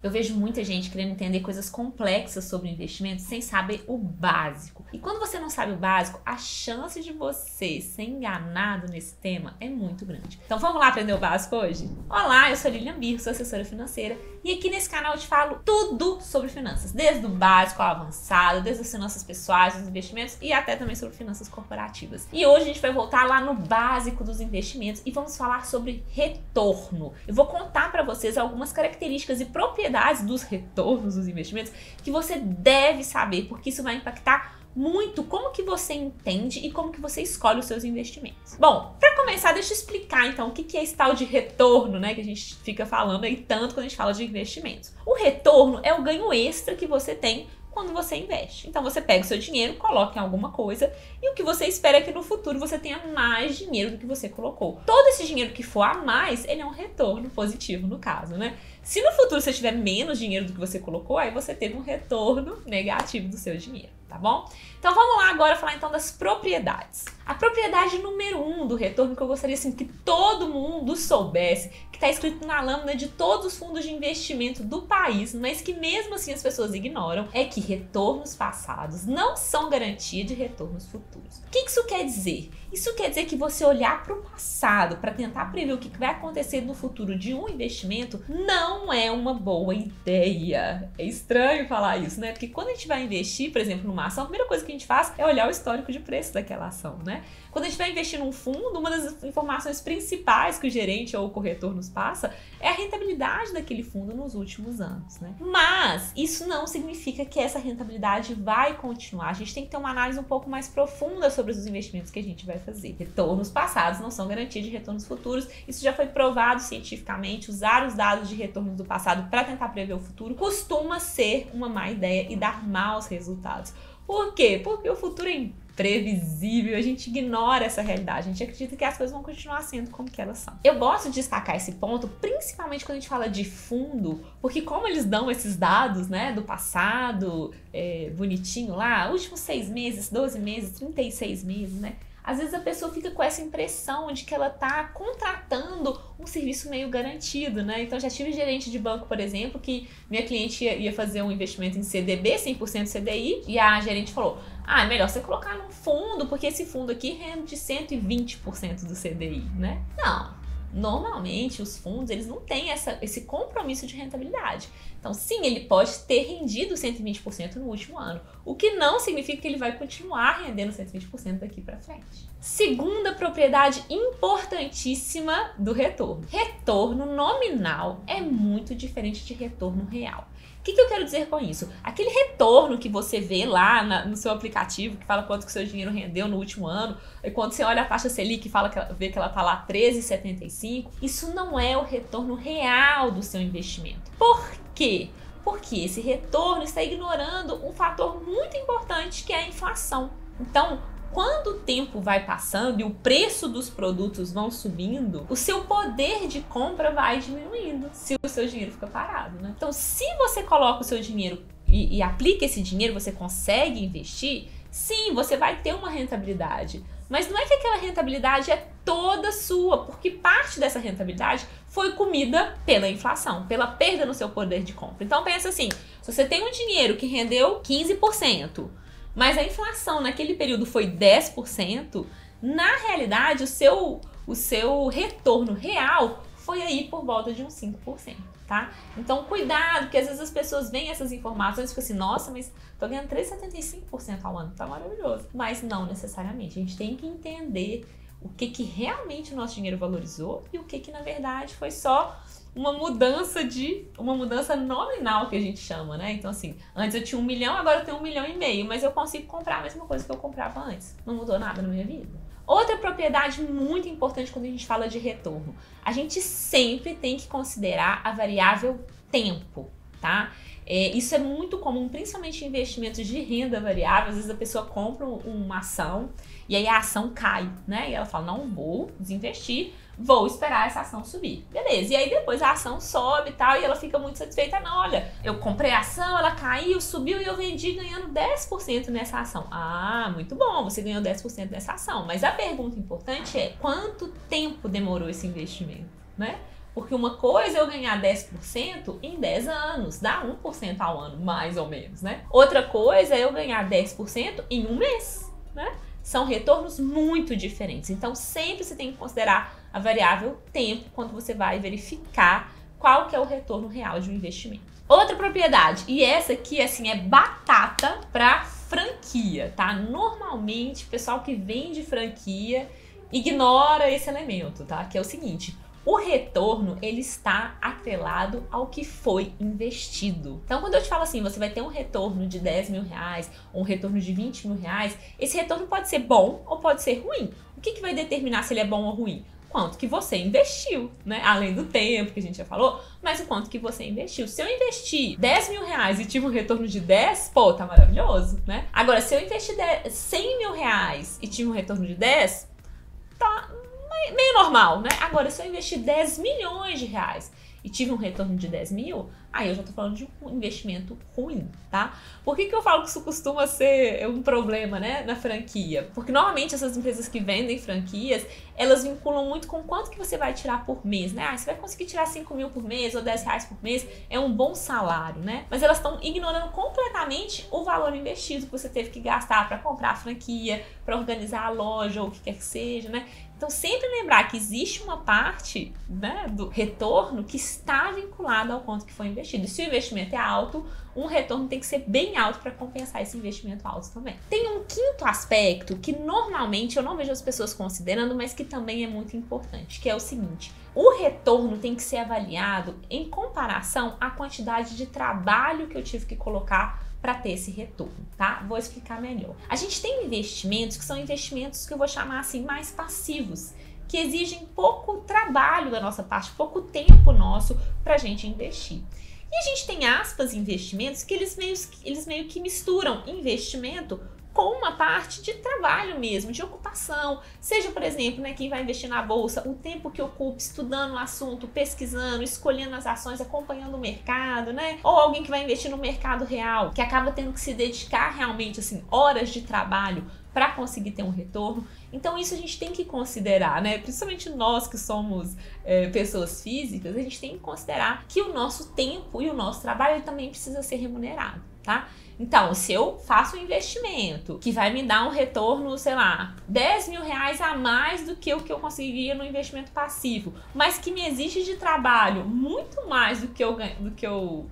Eu vejo muita gente querendo entender coisas complexas sobre investimento sem saber o básico. E quando você não sabe o básico, a chance de você ser enganado nesse tema é muito grande. Então vamos lá aprender o básico hoje? Olá, eu sou Lilian Birro, sou assessora financeira e aqui nesse canal eu te falo tudo sobre finanças, desde o básico ao avançado, desde as finanças pessoais, os investimentos e até também sobre finanças corporativas. E hoje a gente vai voltar lá no básico dos investimentos e vamos falar sobre retorno. Eu vou contar para vocês algumas características e propriedades dos retornos dos investimentos que você deve saber, porque isso vai impactar muito como que você entende e como que você escolhe os seus investimentos. Bom, para começar, deixa eu explicar então o que é esse tal de retorno, né, que a gente fica falando aí tanto quando a gente fala de investimentos. O retorno é o ganho extra que você tem quando você investe. Então você pega o seu dinheiro, coloca em alguma coisa e o que você espera é que no futuro você tenha mais dinheiro do que você colocou. Todo esse dinheiro que for a mais, ele é um retorno positivo no caso, né? Se no futuro você tiver menos dinheiro do que você colocou, aí você teve um retorno negativo do seu dinheiro, tá bom? Então vamos lá agora falar então das propriedades. A propriedade número 1 do retorno que eu gostaria assim que todo mundo soubesse, que está escrito na lâmina de todos os fundos de investimento do país, mas que mesmo assim as pessoas ignoram, é que retornos passados não são garantia de retornos futuros. O que isso quer dizer? Isso quer dizer que você olhar para o passado para tentar prever o que vai acontecer no futuro de um investimento não é uma boa ideia. É estranho falar isso, né? Porque quando a gente vai investir, por exemplo, numa ação, a primeira coisa que a gente faz é olhar o histórico de preço daquela ação, né? Quando a gente vai investir num fundo, uma das informações principais que o gerente ou o corretor nos passa é a rentabilidade daquele fundo nos últimos anos, né? Mas isso não significa que essa rentabilidade vai continuar. A gente tem que ter uma análise um pouco mais profunda sobre os investimentos que a gente vai fazer. Retornos passados não são garantia de retornos futuros. Isso já foi provado cientificamente. Usar os dados de retornos do passado para tentar prever o futuro costuma ser uma má ideia e dar maus resultados. Por quê? Porque o futuro é imprevisível, a gente ignora essa realidade, a gente acredita que as coisas vão continuar sendo como que elas são. Eu gosto de destacar esse ponto, principalmente quando a gente fala de fundo, porque como eles dão esses dados, né, do passado, bonitinho lá, últimos 6 meses, 12 meses, 36 meses, né? Às vezes a pessoa fica com essa impressão de que ela tá contratando um serviço meio garantido, né? Então já tive gerente de banco, por exemplo, que minha cliente ia fazer um investimento em CDB, 100% CDI, e a gerente falou: é melhor você colocar num fundo, porque esse fundo aqui rende 120% do CDI, né? Não. Normalmente os fundos eles não têm esse compromisso de rentabilidade. Então sim, ele pode ter rendido 120% no último ano, o que não significa que ele vai continuar rendendo 120% daqui para frente. Segunda propriedade importantíssima do retorno. Retorno nominal é muito diferente de retorno real. O que eu quero dizer com isso? Aquele retorno que você vê lá no seu aplicativo, que fala quanto que o seu dinheiro rendeu no último ano, e quando você olha a taxa Selic e vê que ela está lá 13,75, isso não é o retorno real do seu investimento. Por quê? Porque esse retorno está ignorando um fator muito importante que é a inflação. Então, quando o tempo vai passando e o preço dos produtos vão subindo, o seu poder de compra vai diminuindo se o seu dinheiro fica parado, né? Então, se você coloca o seu dinheiro e aplica esse dinheiro, você consegue investir, sim, você vai ter uma rentabilidade. Mas não é que aquela rentabilidade é toda sua, porque parte dessa rentabilidade foi comida pela inflação, pela perda no seu poder de compra. Então, pensa assim, se você tem um dinheiro que rendeu 15%, mas a inflação naquele período foi 10%, na realidade o seu retorno real foi aí por volta de uns 5%, tá? Então cuidado, porque às vezes as pessoas veem essas informações e ficam assim, nossa, mas tô ganhando 3,75% ao ano, tá maravilhoso. Mas não necessariamente, a gente tem que entender o que realmente o nosso dinheiro valorizou e o que na verdade foi só uma mudança nominal que a gente chama, né? Então assim, antes eu tinha 1 milhão, agora eu tenho 1,5 milhão, mas eu consigo comprar a mesma coisa que eu comprava antes. Não mudou nada na minha vida. Outra propriedade muito importante quando a gente fala de retorno, a gente sempre tem que considerar a variável tempo, tá? Isso é muito comum, principalmente em investimentos de renda variável. Às vezes a pessoa compra uma ação e aí a ação cai, né? E ela fala, não vou desinvestir, vou esperar essa ação subir. Beleza, e aí depois a ação sobe e tal, e ela fica muito satisfeita. Não, olha, eu comprei a ação, ela caiu, subiu e eu vendi ganhando 10% nessa ação. Ah, muito bom, você ganhou 10% nessa ação. Mas a pergunta importante é, quanto tempo demorou esse investimento, né? Porque uma coisa é eu ganhar 10% em 10 anos, dá 1% ao ano, mais ou menos, né? Outra coisa é eu ganhar 10% em um mês, né? São retornos muito diferentes. Então, sempre você tem que considerar a variável tempo quando você vai verificar qual que é o retorno real de um investimento. Outra propriedade, e essa aqui, assim, é batata para franquia, tá? Normalmente, o pessoal que vende franquia ignora esse elemento, tá? Que é o seguinte: o retorno, ele está atrelado ao que foi investido. Então, quando eu te falo assim, você vai ter um retorno de 10 mil reais, ou um retorno de 20 mil reais, esse retorno pode ser bom ou pode ser ruim. O que vai determinar se ele é bom ou ruim? Quanto que você investiu, né? Além do tempo que a gente já falou, mas o quanto que você investiu. Se eu investir 10 mil reais e tive um retorno de 10, pô, tá maravilhoso, né? Agora, se eu investir 100 mil reais e tive um retorno de 10, tá meio normal, né? Agora, se eu investir 10 milhões de reais e tive um retorno de 10 mil, aí eu já tô falando de um investimento ruim, tá? Por que eu falo que isso costuma ser um problema, né, na franquia? Porque normalmente essas empresas que vendem franquias, elas vinculam muito com quanto que você vai tirar por mês, né? Ah, você vai conseguir tirar 5 mil por mês ou 10 reais por mês, é um bom salário, né? Mas elas estão ignorando completamente o valor investido que você teve que gastar para comprar a franquia, para organizar a loja ou o que quer que seja, né? Então, sempre lembrar que existe uma parte, né, do retorno que está vinculada ao quanto que foi investido. E se o investimento é alto, um retorno tem que ser bem alto para compensar esse investimento alto também. Tem um quinto aspecto que normalmente eu não vejo as pessoas considerando, mas que também é muito importante, que é o seguinte: o retorno tem que ser avaliado em comparação à quantidade de trabalho que eu tive que colocar para ter esse retorno, tá? Vou explicar melhor. A gente tem investimentos que são investimentos que eu vou chamar assim mais passivos, que exigem pouco trabalho da nossa parte, pouco tempo nosso para a gente investir. E a gente tem investimentos que eles meio que misturam investimento com uma parte de trabalho mesmo, de ocupação. Seja, por exemplo, né, quem vai investir na bolsa, o tempo que ocupa estudando o assunto, pesquisando, escolhendo as ações, acompanhando o mercado, né? Ou alguém que vai investir no mercado real, que acaba tendo que se dedicar realmente, assim, horas de trabalho para conseguir ter um retorno. Então isso a gente tem que considerar, né? Principalmente nós que somos pessoas físicas, a gente tem que considerar que o nosso tempo e o nosso trabalho também precisa ser remunerado, tá? Então, se eu faço um investimento que vai me dar um retorno, sei lá, 10 mil reais a mais do que o que eu conseguiria no investimento passivo, mas que me exige de trabalho muito mais do que eu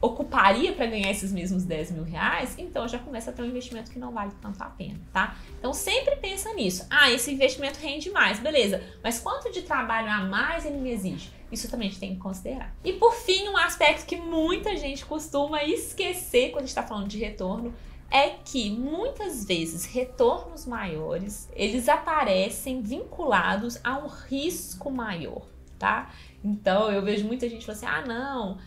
ocuparia para ganhar esses mesmos 10 mil reais, então já começa a ter um investimento que não vale tanto a pena, tá? Então sempre pensa nisso. Ah, esse investimento rende mais, beleza, mas quanto de trabalho a mais ele me exige? Isso também a gente tem que considerar. E por fim, um aspecto que muita gente costuma esquecer quando a gente está falando de retorno é que muitas vezes retornos maiores, eles aparecem vinculados a um risco maior, tá? Então eu vejo muita gente falando assim, ah não,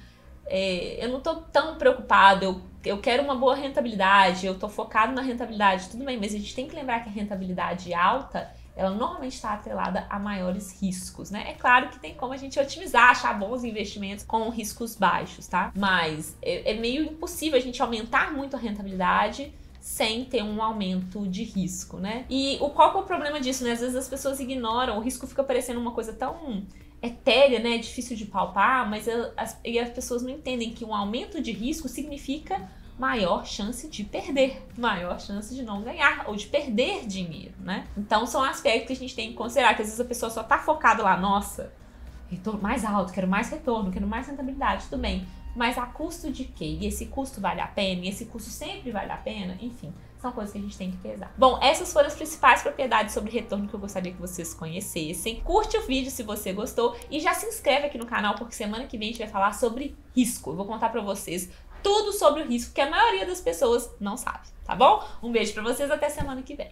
eu não tô tão preocupado, eu quero uma boa rentabilidade, eu tô focado na rentabilidade, tudo bem, mas a gente tem que lembrar que a rentabilidade alta, ela normalmente está atrelada a maiores riscos, né? É claro que tem como a gente otimizar, achar bons investimentos com riscos baixos, tá? Mas é meio impossível a gente aumentar muito a rentabilidade sem ter um aumento de risco, né? E qual que é o problema disso, né? Às vezes as pessoas ignoram, o risco fica parecendo uma coisa tão etérea, né? Difícil de palpar, mas as pessoas não entendem que um aumento de risco significa maior chance de perder, maior chance de não ganhar ou de perder dinheiro, né? Então são aspectos que a gente tem que considerar, que às vezes a pessoa só tá focada lá, nossa, retorno mais alto, quero mais retorno, quero mais rentabilidade, tudo bem, mas a custo de quê? E esse custo vale a pena? E esse custo sempre vale a pena? Enfim, são coisas que a gente tem que pesar. Bom, essas foram as principais propriedades sobre retorno que eu gostaria que vocês conhecessem. Curte o vídeo se você gostou e já se inscreve aqui no canal, porque semana que vem a gente vai falar sobre risco. Eu vou contar pra vocês tudo sobre o risco que a maioria das pessoas não sabe, tá bom? Um beijo pra vocês, até semana que vem.